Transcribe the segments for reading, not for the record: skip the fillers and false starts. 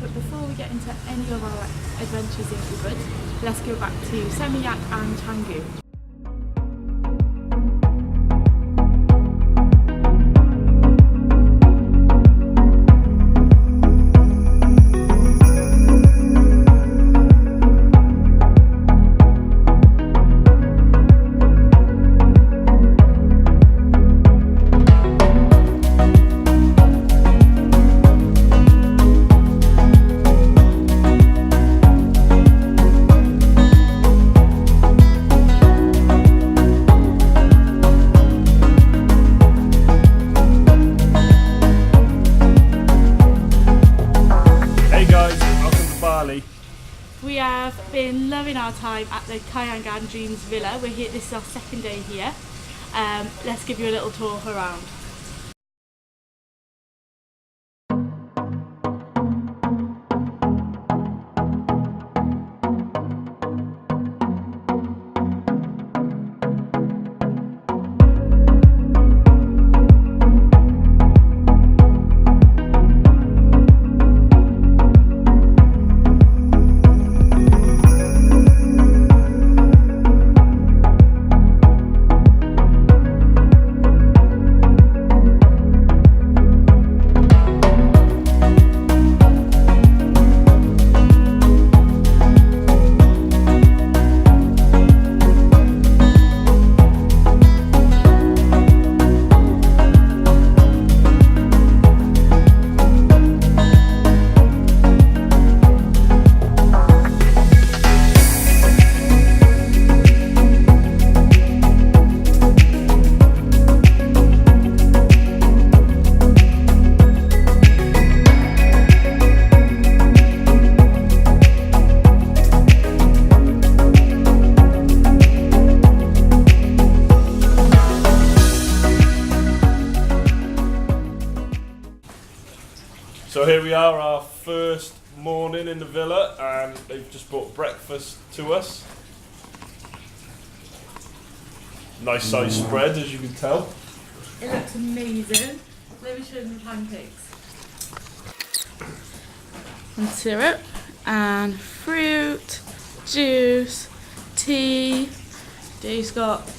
but before we get into any of our adventures in Ubud, let's go back to Seminyak and Canggu. We have been loving our time at the Canggu Dreams Villa. We're here, this is our second day here. Let's give you a little tour around. So here we are, our first morning in the villa, and they've just brought breakfast to us. Nice size spread, as you can tell. It looks amazing. Let me show you the pancakes. And syrup, and fruit, juice, tea. Dave's got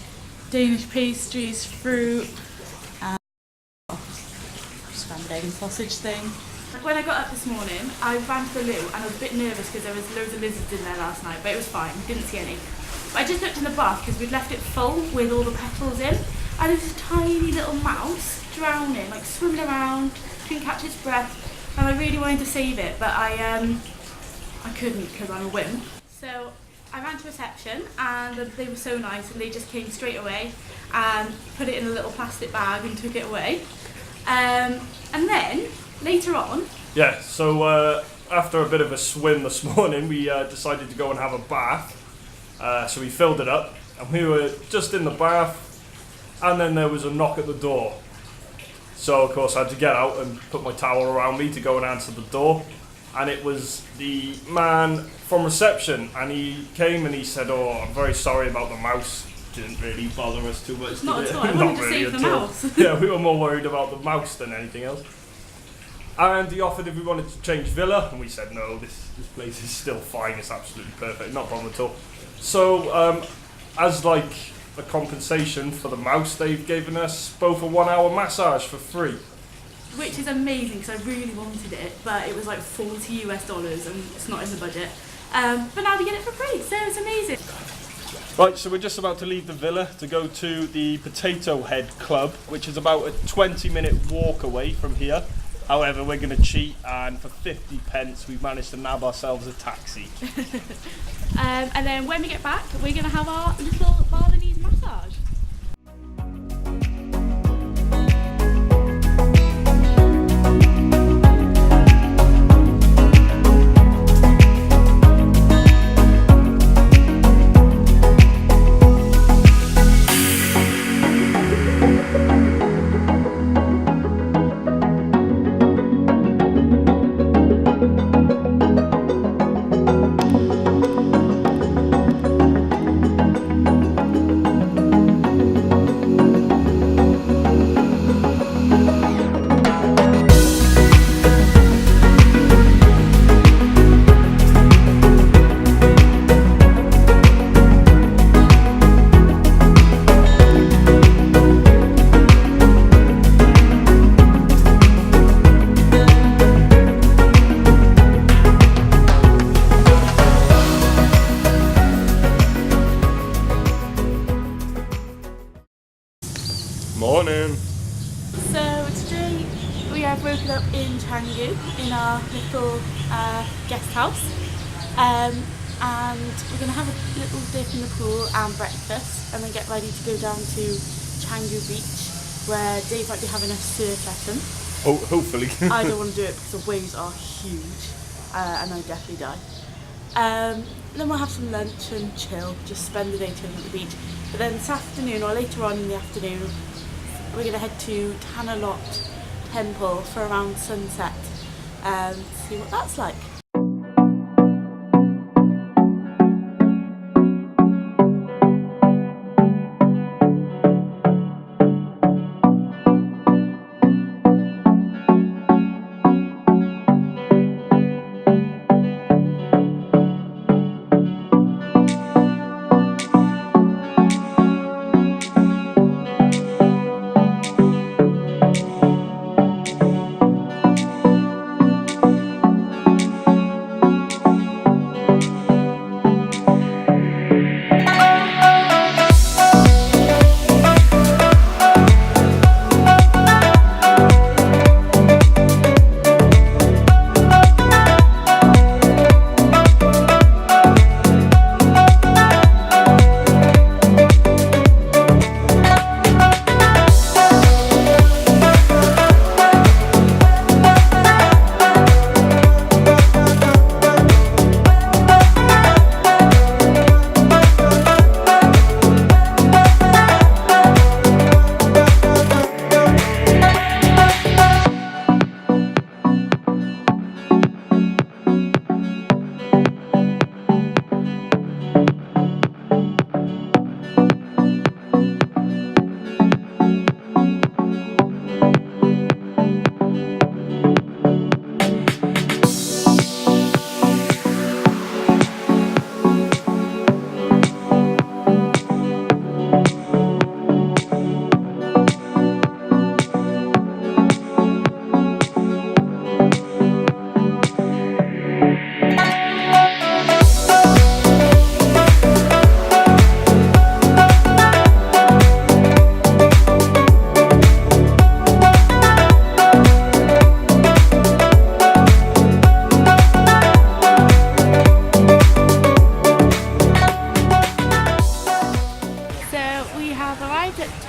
Danish pastries, fruit, and scrambled egg and sausage thing. When I got up this morning, I ran to the loo and I was a bit nervous because there was loads of lizards in there last night, but it was fine, didn't see any. But I just looked in the bath because we'd left it full with all the petals in, and there was a tiny little mouse drowning, like swimming around, couldn't catch its breath, and I really wanted to save it, but I couldn't because I'm a wimp. So I ran to reception and they were so nice and they just came straight away and put it in a little plastic bag and took it away. And then later on... Yeah, so after a bit of a swim this morning, we decided to go and have a bath. So we filled it up, and we were just in the bath, and then there was a knock at the door. So of course I had to get out and put my towel around me to go and answer the door. And it was the man from reception, and he came and he said, "Oh, I'm very sorry about the mouse." Didn't really bother us too much. Not at all, I wanted to save the mouse. Yeah, we were more worried about the mouse than anything else. And he offered if we wanted to change villa, and we said no, this place is still fine, it's absolutely perfect, not a problem at all. So as like a compensation for the mouse, they've given us both a 1 hour massage for free. Which is amazing because I really wanted it, but it was like $40 US and it's not in the budget. But now we get it for free, so it's amazing. Right, so we're just about to leave the villa to go to the Potato Head Club, which is about a 20-minute walk away from here. However, we're going to cheat, and for 50 pence we've managed to nab ourselves a taxi. And then when we get back, we're going to have our little Balinese massage. little guest house, and we're going to have a little dip in the pool and breakfast, and then get ready to go down to Canggu beach, where Dave might be having a surf lesson. Oh, hopefully. I don't want to do it because the waves are huge, and I'd definitely die. Then we'll have some lunch and chill, just spend the day chilling at the beach. But then this afternoon, or later on in the afternoon, we're going to head to Tanah Lot temple for around sunset, see what that's like.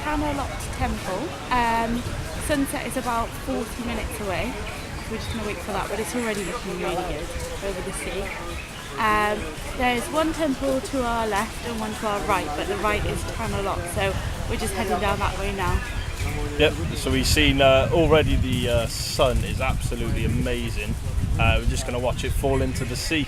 Tanah Lot temple. Sunset is about 40 minutes away. We're just going to wait for that, but it's already looking really good over the sea. There's one temple to our left and one to our right, but the right is Tanah Lot, so we're just heading down that way now. Yep, so we've seen already the sun is absolutely amazing. We're just going to watch it fall into the sea.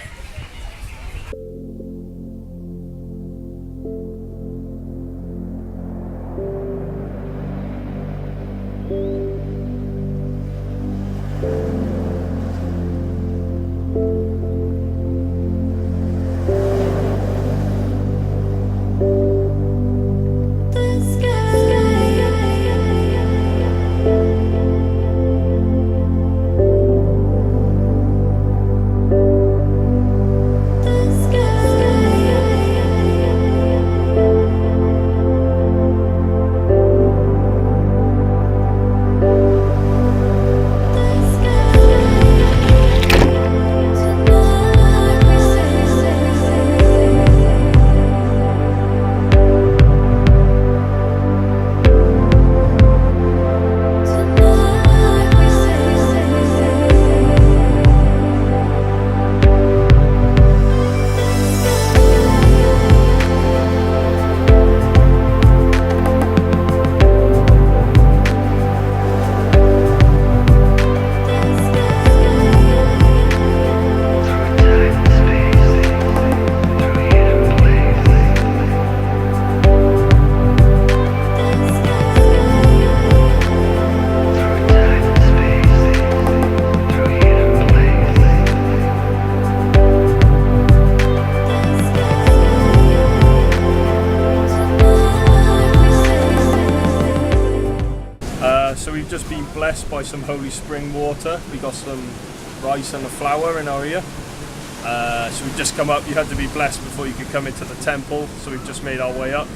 So we've just been blessed by some holy spring water. We got some rice and a flour in our ear. So we've just come up. You had to be blessed before you could come into the temple. So we've just made our way up.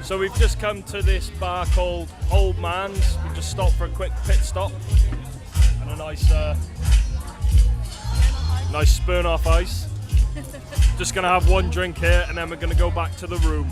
So we've just come to this bar called Old Man's. We just stopped for a quick pit stop and a nice spoon off ice. Just gonna have one drink here and then we're gonna go back to the room.